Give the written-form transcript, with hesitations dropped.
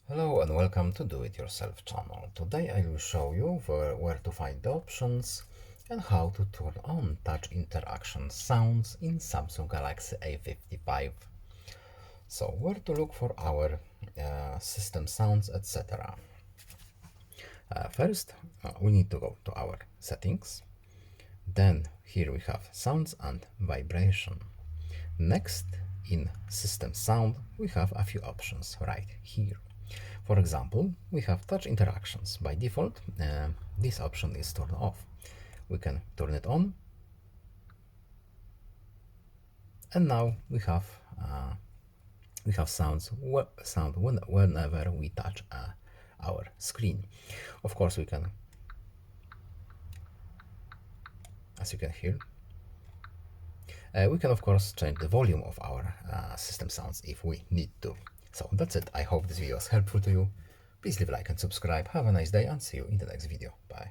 Hello and welcome to Do It Yourself channel. Today I will show you where to find the options and how to turn on touch interaction sounds in Samsung Galaxy A55. So where to look for our system sounds, etc. First, we need to go to our settings. Then here we have sounds and vibration. Next, in system sound, we have a few options right here. For example, we have touch interactions. By default, this option is turned off. We can turn it on, and now we have sound whenever we touch our screen. Of course, we can, as you can hear, we can of course change the volume of our system sounds if we need to. So that's it. I hope this video was helpful to you. Please leave a like and subscribe. Have a nice day and see you in the next video. Bye.